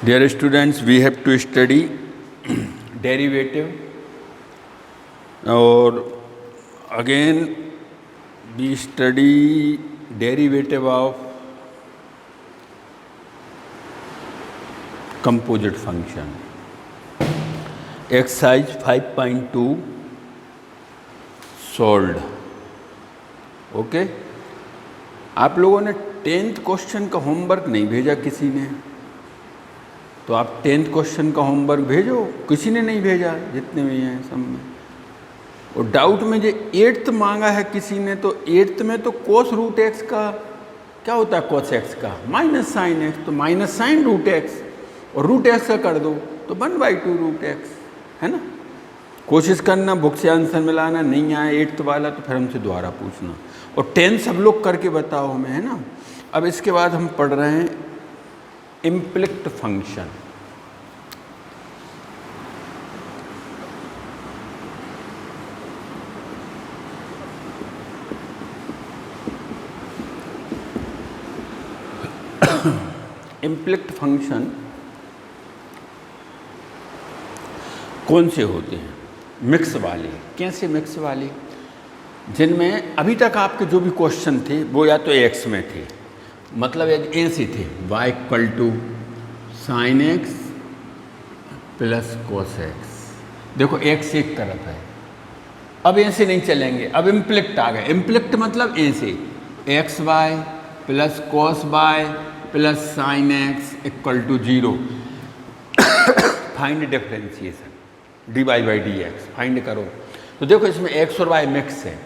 Dear students, we have to study derivative, or again we study derivative of composite function. Exercise 5.2 solved. Okay आप लोगों ने 10th question का homework नहीं भेजा किसी ने, तो आप 10th क्वेश्चन का होमवर्क भेजो। किसी ने नहीं भेजा, जितने भी हैं सब में। और डाउट में जो 8th मांगा है किसी ने, तो 8th में तो कोस रूट एक्स का क्या होता है, कोस एक्स का माइनस साइन एक्स, तो माइनस साइन रूट एक्स, और रूट एक्स का कर दो तो 1/2 रूट एक्स, है ना। कोशिश करना बुक से आंसर मिलाना, नहीं आया 8th वाला तो फिर हमसे दोबारा पूछना, और 10 सब लोग करके बताओ हमें, है ना। अब इसके बाद हम पढ़ रहे हैं इम्प्लिक्ट फंक्शन। इम्प्लिक्ट फंक्शन कौन से होते हैं? मिक्स वाले। कैसे मिक्स वाले? जिनमें अभी तक आपके जो भी क्वेश्चन थे वो या तो एक्स में थे, मतलब ऐसे थे, y equal to sine x plus cos x. देखो एक्स एक तरफ है, अब ऐसे नहीं चलेंगे, अब इम्प्लिक्ट आ गए। इम्प्लिक्ट मतलब ऐसे x y plus cos y plus sine x equal to 0। Find differentiation dy by d x find करो। तो देखो इसमें एक्स और वाई मिक्स है,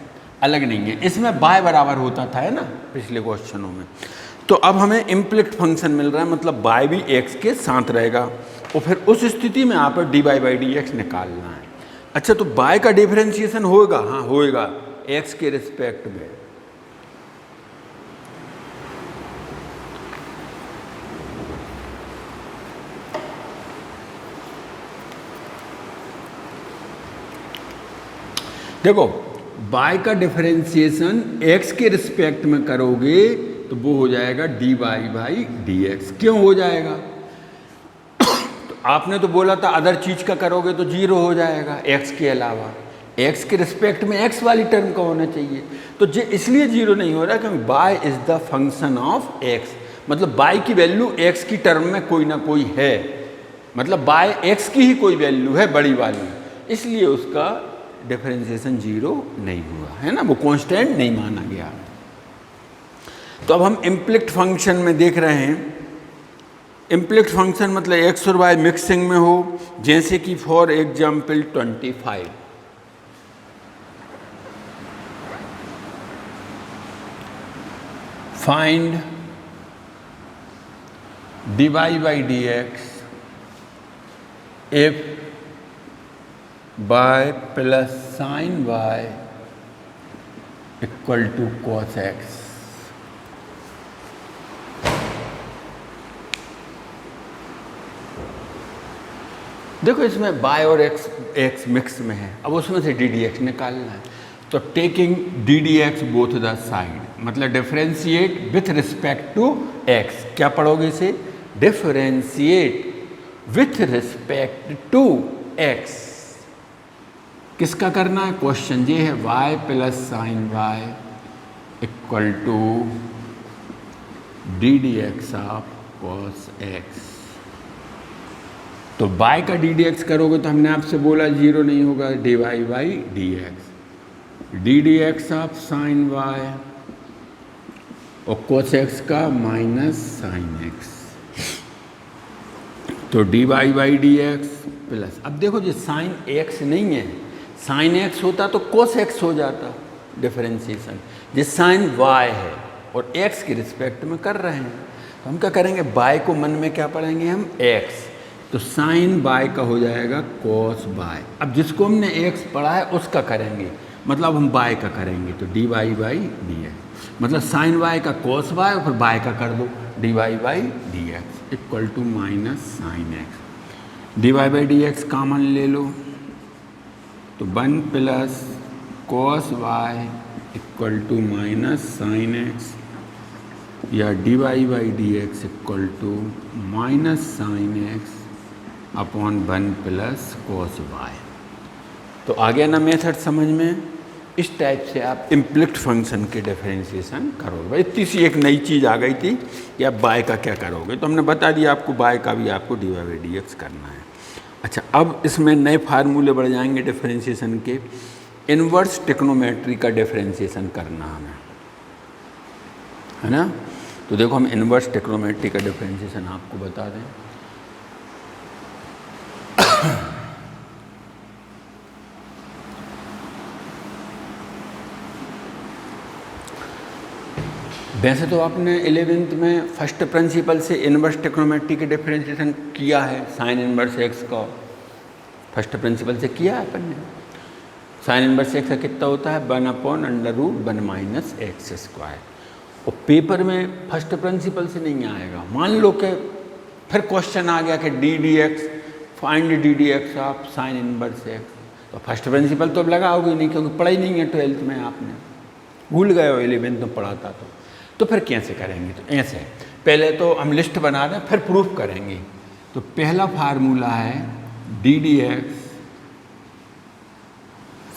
अलग नहीं है। इसमें y बराबर होता था, है ना, पिछले क्वेश्चनों में। तो अब हमें इम्प्लिक्ट फंक्शन मिल रहा है, मतलब y भी x के साथ रहेगा, और फिर उस स्थिति में यहाँ पर dy बाई डी एक्स निकालना है। अच्छा, तो y का डिफरेंशिएशन होगा? हाँ होएगा, x के रिस्पेक्ट में। देखो y का डिफरेंशिएशन x के रिस्पेक्ट में करोगे तो वो हो जाएगा dy बाई डी एक्स। क्यों हो जाएगा? तो आपने तो बोला था अदर चीज का करोगे तो 0 हो जाएगा, x के अलावा। x के रिस्पेक्ट में x वाली टर्म का होना चाहिए, तो इसलिए 0 नहीं हो रहा क्योंकि y is the function of x, मतलब y की वैल्यू x की टर्म में कोई ना कोई है, मतलब y x की ही कोई वैल्यू है बड़ी वाली, इसलिए उसका डिफरेंशिएशन 0 नहीं हुआ, है ना, वो कांस्टेंट नहीं माना गया। तो अब हम इम्प्लिक्ट फंक्शन में देख रहे हैं। इम्प्लिक्ट फंक्शन मतलब एक्स और वाई मिक्सिंग में हो, जैसे कि for example 25। Find dy by d x if y plus sine y equal to cos x. देखो इसमें y और x मिक्स में है, अब उसमें से डी डी एक्स निकालना है। तो taking d d x both the side, मतलब differentiate with respect to x। क्या पढ़ोगे इसे? Differentiate with respect to x। किसका करना है? क्वेश्चन ये है y plus sine y equal to d d x of cos x. तो y का डी डी एक्स करोगे तो हमने आपसे बोला 0 नहीं होगा, dy by d x, d d x of sine y और कॉस एक्स का माइनस साइन एक्स, तो dy by d x plus. अब देखो जो साइन x नहीं है, साइन x होता तो कोस x हो जाता डिफरेंशिएशन। जिस साइन y है और x के रिस्पेक्ट में कर रहे हैं, तो हम क्या करेंगे? y को मन में क्या पढ़ेंगे हम? x, तो साइन y का हो जाएगा कोस y। अब जिसको हमने x पढ़ा है उसका करेंगे, मतलब हम y का करेंगे, तो dy बाई डी एक्स, मतलब साइन y का कोस y और फिर y का कर दो dy by d x equal to minus sine x. dy by d x common ले लो, तो 1 plus cos y equal to minus sine x या dy by d x equal to minus sine x upon 1 plus cos y. तो आ गया ना method समझ में। इस टाइप से आप इम्प्लिक्ट फंक्शन के डिफरेंशिएशन करोगे। भाई इतनी सी एक नई चीज़ आ गई थी कि आप बाय का क्या करोगे, तो हमने बता दिया आपको बाय का भी आपको dy बाई डी एक्स करना है। अच्छा, अब इसमें नए फार्मूले बढ़ जाएंगे डिफरेंशिएशन के। इन्वर्स ट्रिग्नोमेट्री का डिफरेंशिएशन करना हमें, है ना। तो देखो हम इन्वर्स ट्रिग्नोमेट्री का डिफरेंशिएशन आपको बता दें। वैसे तो आपने 11th में फर्स्ट प्रिंसिपल से इन्वर्स ट्रिग्नोमेट्री के डिफरेंशिएशन किया है। साइन इन्वर्स एक्स का फर्स्ट प्रिंसिपल से किया है अपन ने। साइन इन्वर्स एक्स का कितना होता है 1 upon under root 1 minus x square. और पेपर में फर्स्ट प्रिंसिपल से नहीं आएगा। मान लो कि फिर क्वेश्चन आ गया कि D d x find d d x of sign inverse x, तो फर्स्ट प्रिंसिपल तो अब लगाओगे नहीं, क्योंकि पढ़ा ही नहीं है 12th में, आपने भूल गए हो 11th में पढ़ा था। तो फिर कैसे करेंगे, तो ऐसे पहले तो हम लिस्ट बना रहे हैं, फिर प्रूफ करेंगे। तो पहला फार्मूला है d d x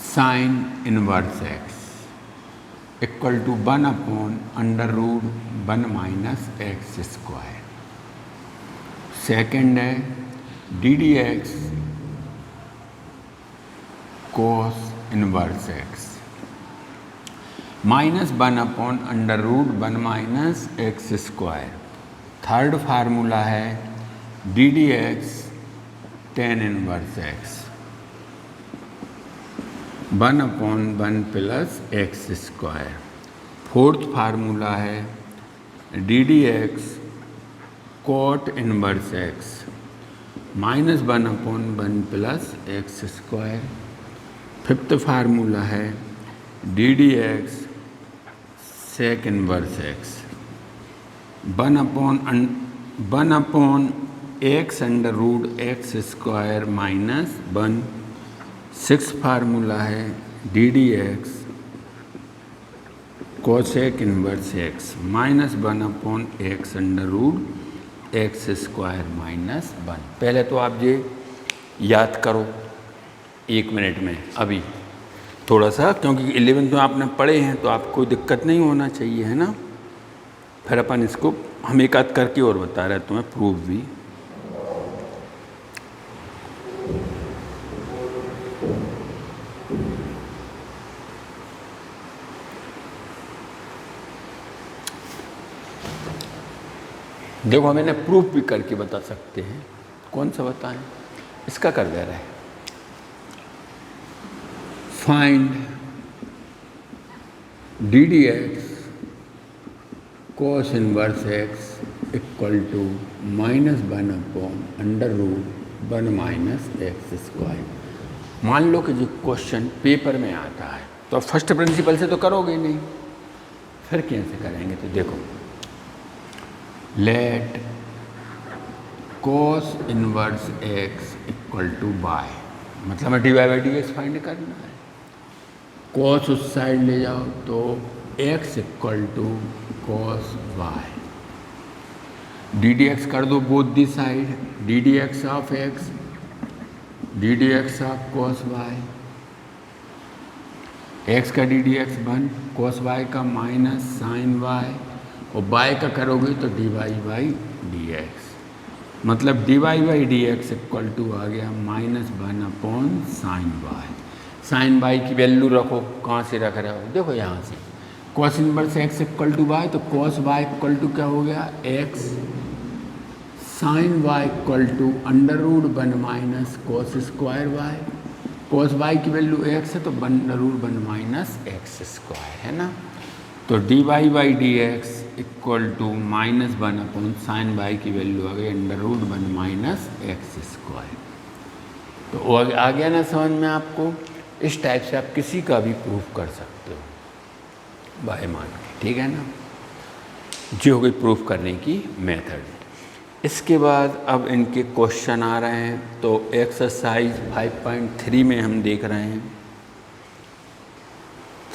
sine inverse x equal to 1 upon under root 1 minus x square. Second है d d x cos inverse x minus 1 upon under root 1 minus x square. Third formula है d d x tan inverse x 1 upon 1 plus x square. Fourth formula है d d x cot inverse x minus 1 upon 1 plus x square. Fifth formula है d d x sec inverse x 1 upon x under root x square minus 1। Six formula है d d x cosec inverse x minus 1 upon x under root x square minus 1। पहले तो आप ये याद करो 1 minute में अभी थोड़ा सा, क्योंकि 11th में आपने पढ़े हैं तो आपको दिक्कत नहीं होना चाहिए, है ना। फिर अपन इसको हम एक आध करके और बता रहे तुम्हें प्रूफ भी। देखो हम इन्हें प्रूफ भी करके बता सकते हैं। कौन सा बताएं, इसका कर दे रहा है। Find d d x cos inverse x equal to minus 1 upon under root 1 minus x square. मान लो कि जो क्वेश्चन पेपर में आता है तो फर्स्ट प्रिंसिपल से तो करोगे नहीं, फिर कैसे करेंगे। तो देखो let cos inverse x equal to by, मतलब हमें d y by d x find करना है। कॉस उस साइड ले जाओ तो x equal to cos y. D d x कर दो both the side, d d x of x d d x of cos y. X का d d x 1, cos y का माइनस साइन वाई, और y का करोगे तो d y by d x, मतलब d y by d x equal to आ गया minus 1 upon sine y. Sine y की वैल्यू रखो, कहाँ से रख रहे हो, देखो यहाँ से। Cos inverse x equal to y, तो कॉस वाई इक्वल टू क्या हो गया x sine y equal to under root 1 minus cos square y. Cos y की वैल्यू एक्स है तो under root 1 minus x square, है ना। तो d y by d x equal to minus 1 upon sine y की value आ गई under root 1 minus x square. तो आ गया ना समझ में आपको। इस टाइप से आप किसी का भी प्रूफ कर सकते हो बाय मान के, ठीक है ना। जो हो गई प्रूफ करने की मेथड। इसके बाद अब इनके क्वेश्चन आ रहे हैं। तो एक्सरसाइज 5.3 में हम देख रहे हैं।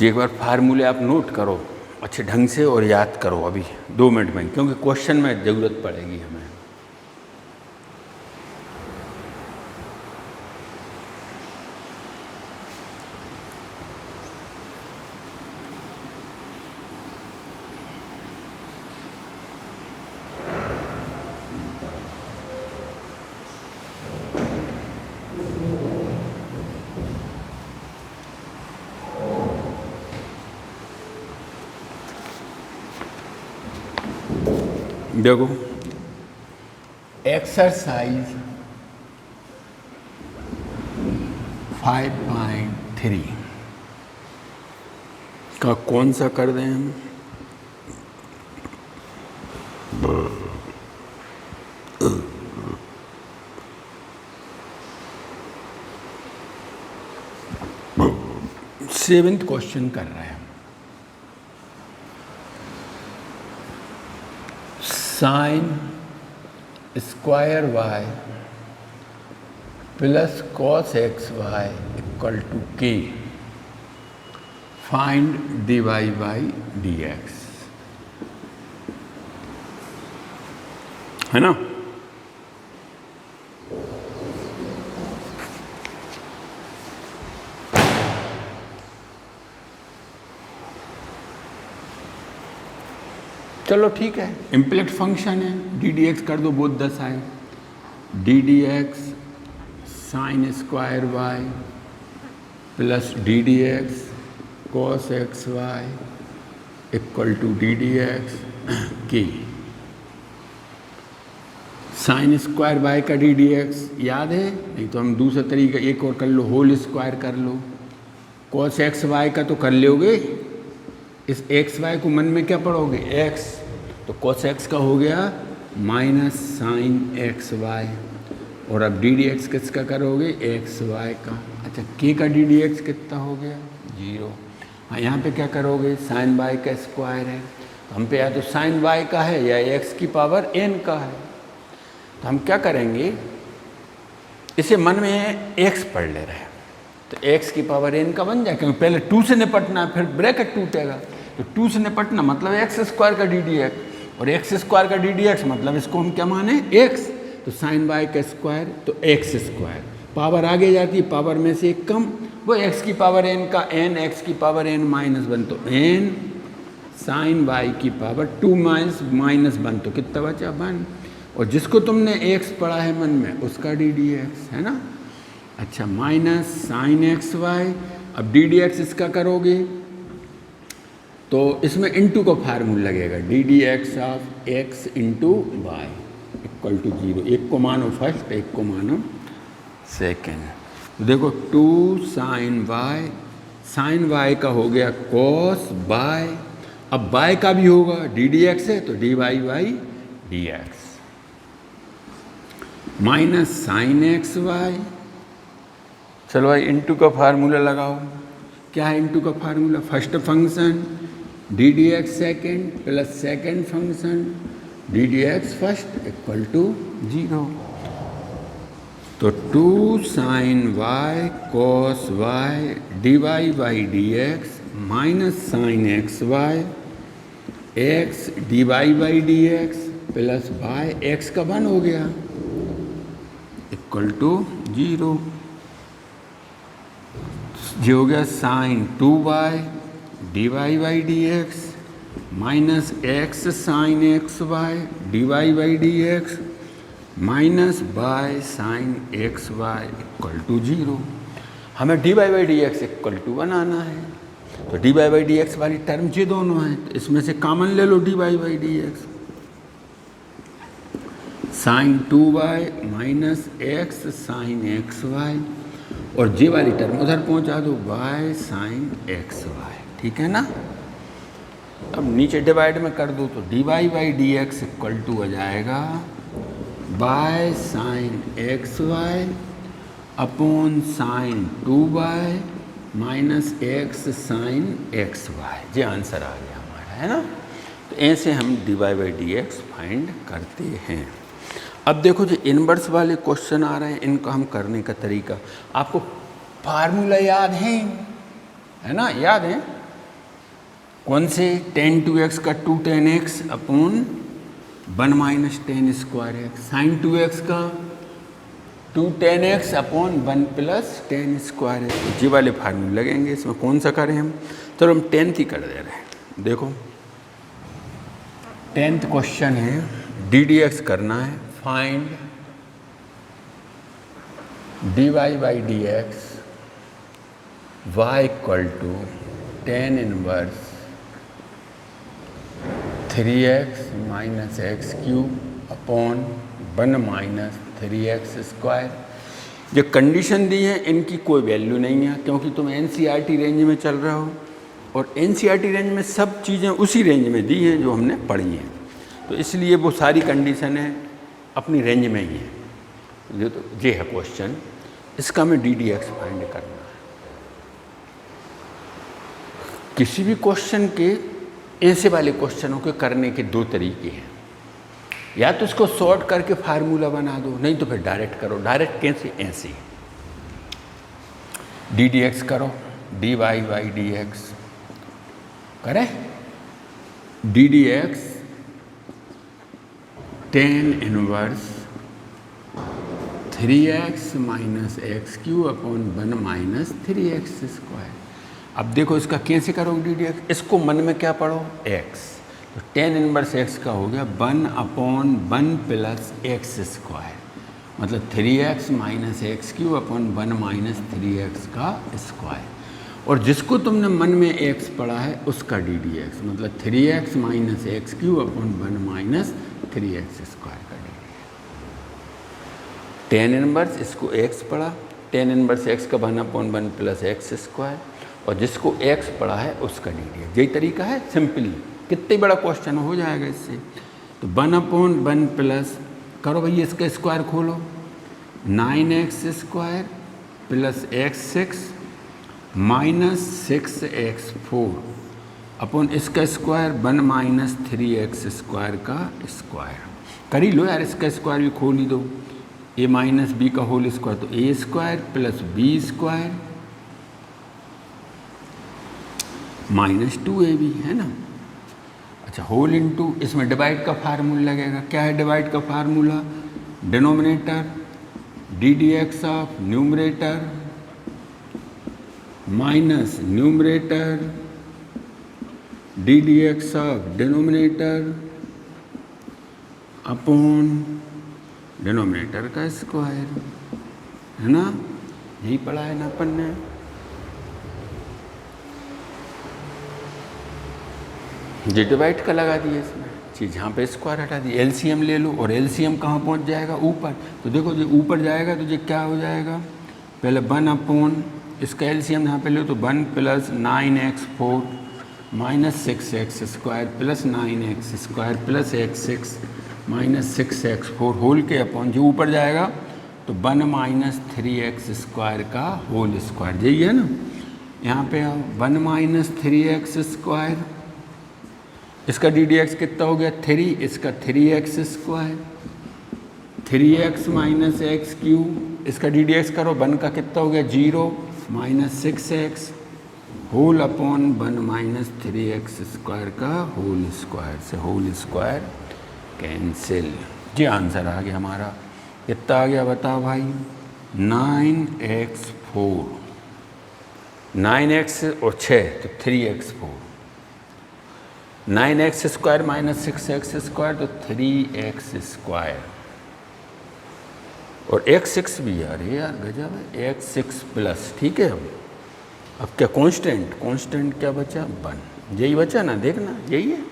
एक बार फार्मूले आप नोट करो, अच्छे ढंग से और याद करो अभी 2 मिनट में, क्योंकि क्वेश्चन में ज़रूरत पड़ेगी हमें। देखो एक्सरसाइज 5.3 का कौन सा कर दें हम? सेवेंथ क्वेश्चन कर रहे हैं। Sine square y plus cos x y equal to k, find d y by d x, है ना। चलो ठीक है, इम्प्लीट फंक्शन है, डी डी एक्स कर दो both the side. D d x sine square y plus d d x cos x y equal to d d x k. Sine square y का d d x याद है? नहीं तो हम दूसरा तरीका एक और कर लो, होल स्क्वायर कर लो। कॉस एक्स वाई का तो कर लोगे, इस एक्स वाई को मन में क्या पढ़ोगे? एक्स, तो कॉस एक्स का हो गया माइनस साइन एक्स वाई, और अब डी डी एक्स किसका करोगे? एक्स वाई का। अच्छा, के का डी डी एक्स कितना हो गया? 0। हाँ, यहाँ पे क्या करोगे? साइन वाई का स्क्वायर है, तो हम पे या तो साइन वाई का है या एक्स की पावर n का है। तो हम क्या करेंगे, इसे मन में एक्स पढ़ ले रहे हैं, तो x की पावर n का बन जाए, क्योंकि पहले 2 से निपटना, फिर ब्रैकेट टूटेगा। तो 2 से निपटना मतलब एक्स स्क्वायर का डी डी एक्स, और एक्स स्क्वायर का डी डी एक्स मतलब इसको हम क्या माने? x। तो साइन वाई का स्क्वायर तो एक्स स्क्वायर, पावर आगे जाती है, पावर में से एक कम, वो x की पावर n का n, x की पावर n माइनस 1, तो n साइन वाई की पावर 2 माइनस 1, तो कितना बचा? 1। और जिसको तुमने x पढ़ा है मन में, उसका डी डी एक्स है ना। अच्छा, माइनस साइन एक्स वाई, अब डी डी एक्स इसका करोगे तो इसमें इंटू का फार्मूला लगेगा, d d x of x into y equal to 0। एक को मानो फर्स्ट, एक को मानो सेकेंड। तो देखो 2 साइन वाई का हो गया कॉस बाय, अब बाय का भी होगा, डी डी एक्स है तो d y by d x, minus sine x y. चलो भाई इंटू का फार्मूला लगाओ। क्या है इंटू का formula? First function d d x second plus second function d d x first equal to 0। तो 2 sine y cos y d y by d x minus sine x y x d y by d x plus y x का 1 हो गया equal to 0। जो हो गया sine 2y d y by d x minus x sine x y d y by d x minus by sine x y equal to 0। हमें d y by d x equal to बनाना है, तो d y by d x वाली term ये दोनों हैं, तो इसमें से कॉमन ले लो d y by d x. Sine 2y minus x sine x y, और जे वाली टर्म उधर पहुंचा दो, y साइन एक्स वाई, ठीक है ना। अब नीचे डिवाइड में कर दो, तो d y by d x equal to हो जाएगा y sine x y upon sine 2y minus x sine x y. ये आंसर आ गया हमारा, है ना। तो ऐसे हम d y by d x find करते हैं। अब देखो जो इनवर्स वाले क्वेश्चन आ रहे हैं, इनका हम करने का तरीका, आपको फार्मूला याद है ना? याद है? कौन से? टेन टू एक्स का 2 tan x upon 1 minus tan square x, sine 2x का 2 tan x upon 1 plus tan square x. जी वाले फार्मूले लगेंगे। इसमें कौन सा करें हम? चलो हम 10th ही कर दे रहे हैं। देखो 10th क्वेश्चन है, ddx करना है। Find dy by d x y equal to tan inverse 3x minus x cube upon 1 minus 3x square. जो कंडीशन दी है इनकी कोई वैल्यू नहीं है, क्योंकि तुम NCERT रेंज में चल रहे हो और NCERT रेंज में सब चीज़ें उसी रेंज में दी हैं जो हमने पढ़ी हैं, तो इसलिए वो सारी कंडीशनें अपनी रेंज में ही हैं। जो तो ये है क्वेश्चन, इसका हमें ddx फाइंड करना है। किसी भी क्वेश्चन के ऐसे वाले क्वेश्चनों के करने के दो तरीके हैं, या तो उसको शॉर्ट करके फार्मूला बना दो, नहीं तो फिर डायरेक्ट करो। डायरेक्ट कैसे? ऐसे ddx करो, dy बाई डी एक्स करें, ddx tan inverse 3x minus x cube upon 1 minus 3x square. अब देखो इसका कैसे करोगे ddx? इसको मन में क्या पढ़ो? x, तो tan इनवर्स x का हो गया 1 अपॉन 1 प्लस एक्स स्क्वायर, मतलब 3x minus x cube upon 1 minus 3x का स्क्वायर। और जिसको तुमने मन में x पढ़ा है उसका ddx, मतलब 3x minus x cube upon 1 minus 3x square का ddx। tan इनवर्स इसको x पढ़ा, tan इनवर्स x का 1 अपॉन 1 प्लस एक्स स्क्वायर, और जिसको x पढ़ा है उसका ddx। यही तरीका है सिंपली, कितने बड़ा क्वेश्चन हो जाएगा इससे। तो 1 अपॉन 1 प्लस करो भैया, इसका स्क्वायर खोलो, 9x square plus x6 minus 6x4 upon इसका स्क्वायर 1 माइनस 3x स्क्वायर का स्क्वायर। कर ही लो यार, इसका स्क्वायर भी खोल ही दो, a माइनस बी का होल स्क्वायर, तो a square plus b square minus 2ab है ना। अच्छा, होल इंटू, इसमें डिवाइड का फार्मूला लगेगा। क्या है डिवाइड का formula? Denominator ddx of numerator minus numerator ddx of denominator upon denominator का स्क्वायर, है ना। यही पढ़ा है ना अपन ने। जी डिवाइड का लगा दिया इसमें चीज़, यहाँ पे स्क्वायर हटा दी, एलसीएम ले लो, और एलसीएम कहाँ पहुँच जाएगा? ऊपर। तो देखो जो ऊपर जाएगा तो ये क्या हो जाएगा? पहले 1 अपॉन इसका एलसीएम यहाँ पे लो तो 1 plus 9x4 minus 6x square plus 9x square plus x6 minus 6x4 whole के अपॉन जो ऊपर जाएगा तो 1 माइनस 3x स्क्वायर का होल स्क्वायर। यही है ना। यहाँ पे आओ, 1 माइनस 3x स्क्वायर, इसका ddx कितना हो गया? 3, इसका 3x square, 3x minus x cube, इसका ddx करो, 1 का कितना हो गया? 0 minus 6x whole upon 1 minus 3x square का होल स्क्वायर, से होल स्क्वायर कैंसिल। ये आंसर आ गया हमारा। कितना आ गया बताओ भाई? 9x4, 9x और 6 तो 3x4, 9x square minus 6x square तो 3x स्क्वायर, और x6 भी यार, ये यार गजब है, x6 प्लस। ठीक है, अब क्या कांस्टेंट क्या बचा? 1। यही बचा ना, देखना यही है।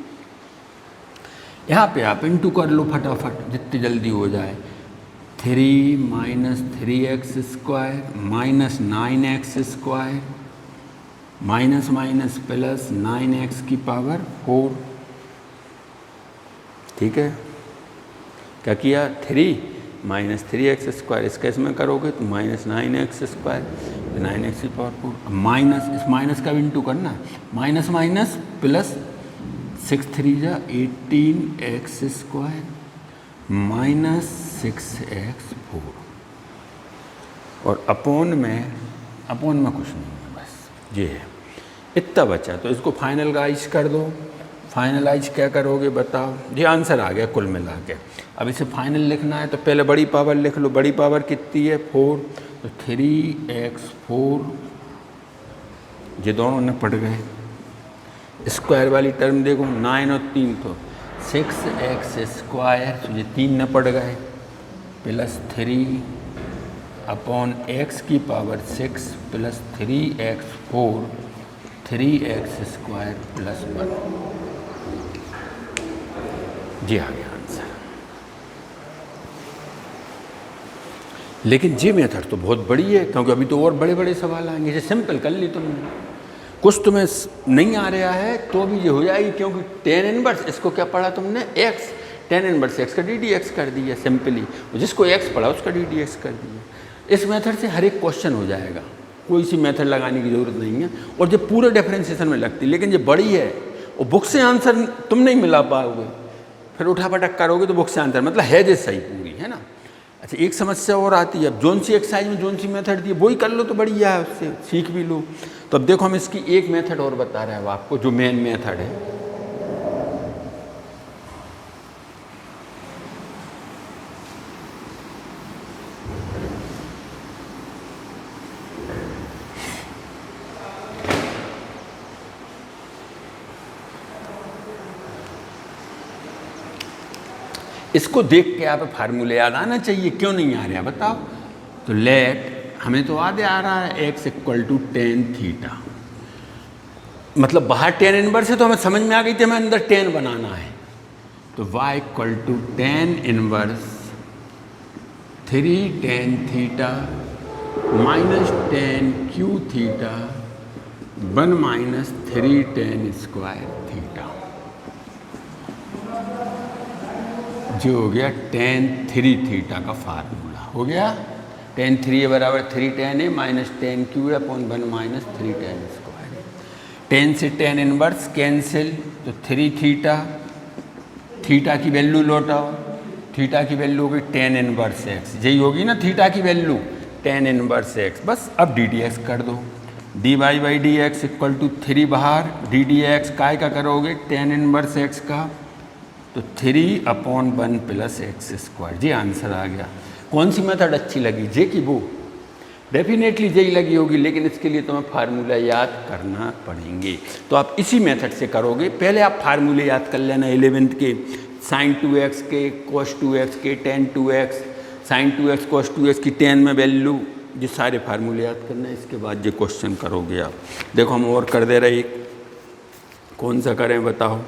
यहाँ पे आप इंटू कर लो फटाफट जितनी जल्दी हो जाए। 3 minus 3x square minus 9x square minus minus plus 9x की पावर 4। ठीक है, क्या किया? 3 माइनस 3x स्क्वायर, इसका इसमें करोगे तो माइनस 9x स्क्वायर, 9x की पावर 4। माइनस, इस माइनस का भी इंटू करना, माइनस माइनस प्लस 6 3 जा 18x स्क्वायर माइनस 6x4, और अपोन में कुछ नहीं है, बस ये है। इतना बचा, तो इसको फाइनलाइज कर दो। फाइनलाइज क्या करोगे बताओ? ये आंसर आ गया कुल मिला के। अब इसे फाइनल लिखना है तो पहले बड़ी पावर लिख लो। बड़ी पावर कितनी है? 4, तो 3x4, ये दोनों न पड़ गए। स्क्वायर वाली टर्म देखो, 9 और 3 तो 6x², तो ये 3 न पड़ गए, प्लस 3/x की power 6 plus 3x4, 3x² plus 1। जी आ गया आंसर। लेकिन ये मेथड तो बहुत बड़ी है, क्योंकि अभी तो और बड़े बड़े सवाल आएंगे। जैसे सिंपल कर ली तुमने, कुछ तुम्हें नहीं आ रहा है तो भी ये हो जाएगी, क्योंकि tan इनवर्स, इसको क्या पढ़ा तुमने? x, tan इनवर्स x का ddx कर दिया सिंपली, जिसको x पढ़ा उसका ddx कर दिया। इस मेथड से हर एक क्वेश्चन हो जाएगा, कोई सी मेथड लगाने की ज़रूरत नहीं है, और ये पूरे डिफरेंशिएशन में लगती है। लेकिन ये बड़ी है और बुक से आंसर तुम नहीं मिला पाओगे, फिर उठा पटक करोगे तो बुक से आंसर, मतलब है जो सही पूरी, है ना। अच्छा, एक समस्या और आती है, अब जोन सी एक्सरसाइज में जोन सी मेथड दी है वही कर लो तो बढ़िया है, उससे सीख भी लो। तो अब देखो हम इसकी एक मेथड और बता रहे हैं आपको, जो मेन मेथड है। इसको देख के आप फार्मूले याद आना चाहिए, क्यों नहीं आ रहा बताओ? तो लेट, हमें तो याद आ रहा है x = tan थीटा, मतलब बाहर tan इनवर्स है तो हमें समझ में आ गई थी हमें अंदर tan बनाना है। तो y = tan inverse 3 tan theta minus tan q theta 1 minus 3 tan square theta, जो हो गया tan 3 थीटा का फार्मूला हो गया। tan 3 बराबर 3 tan a minus tan q upon 1 minus 3 tan square. tan से tan इनवर्स कैंसिल, तो 3 थीटा, थीटा की वैल्यू लौटाओ, थीटा की वैल्यू होगी tan इनवर्स x, यही होगी ना थीटा की वैल्यू, tan इनवर्स x। बस अब ddx कर दो, dy/dx = 3 बाहर, ddx काय का करोगे? tan इनवर्स x का, तो 3/1 प्लस x²। जी आंसर आ गया। कौन सी मेथड अच्छी लगी, जे की वो? डेफिनेटली जे ही लगी होगी, लेकिन इसके लिए तुम्हें फार्मूला याद करना पड़ेंगे। तो आप इसी मेथड से करोगे। पहले आप फार्मूले याद कर लेना 11th के, sin 2x के, cos 2x के, tan 2x, sin 2x cos 2x की tan में वैल्यू, ये सारे फार्मूले याद करना है। इसके बाद ये क्वेश्चन करोगे आप। देखो हम और कर दे रहे, कौन सा करें बताओ?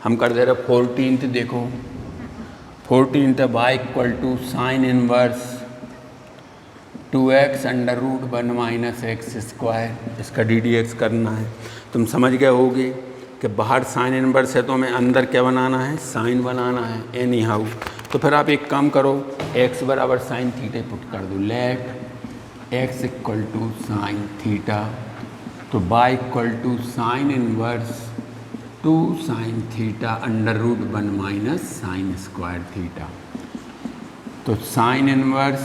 हम कर दे रहे 14th, देखो 14th y = sin inverse 2x √1 minus x², इसका ddx करना है। तुम समझ गए होगे कि बाहर sin इनवर्स है तो हमें अंदर क्या बनाना है? sin बनाना है, एनी हाउ। तो फिर आप एक काम करो, x बराबर sin थीटा पुट कर दो, लेट x = sin थीटा, तो y = sin inverse 2 sin theta √1 minus sin square theta, तो sin inverse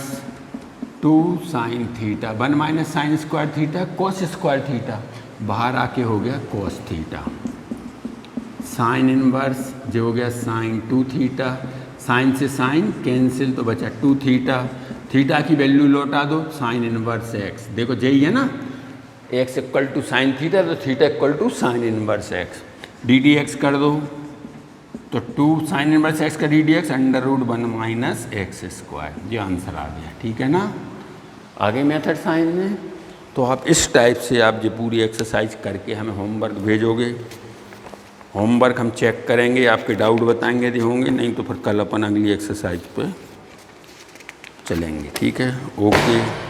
2 sin theta 1 minus sin square theta cos square theta, बाहर आके हो गया cos थीटा, sin इनवर्स जो हो गया sin 2 थीटा, sin से sin कैंसिल तो बचा 2 थीटा, थीटा की वैल्यू लौटा दो sin इनवर्स x। देखो यही है ना, x = sin थीटा, तो theta = sin inverse x। ddx कर दो, तो 2 sin इनवर्स x का ddx √1 माइनस x²। ये आंसर आ गया, ठीक है ना। आगे मेथड साइन में, तो आप इस टाइप से आप ये पूरी एक्सरसाइज करके हमें होमवर्क भेजोगे। होमवर्क हम चेक करेंगे, आपके डाउट बताएंगे यदि होंगे, नहीं तो फिर कल अपन अगली एक्सरसाइज पे चलेंगे, ठीक है। ओके।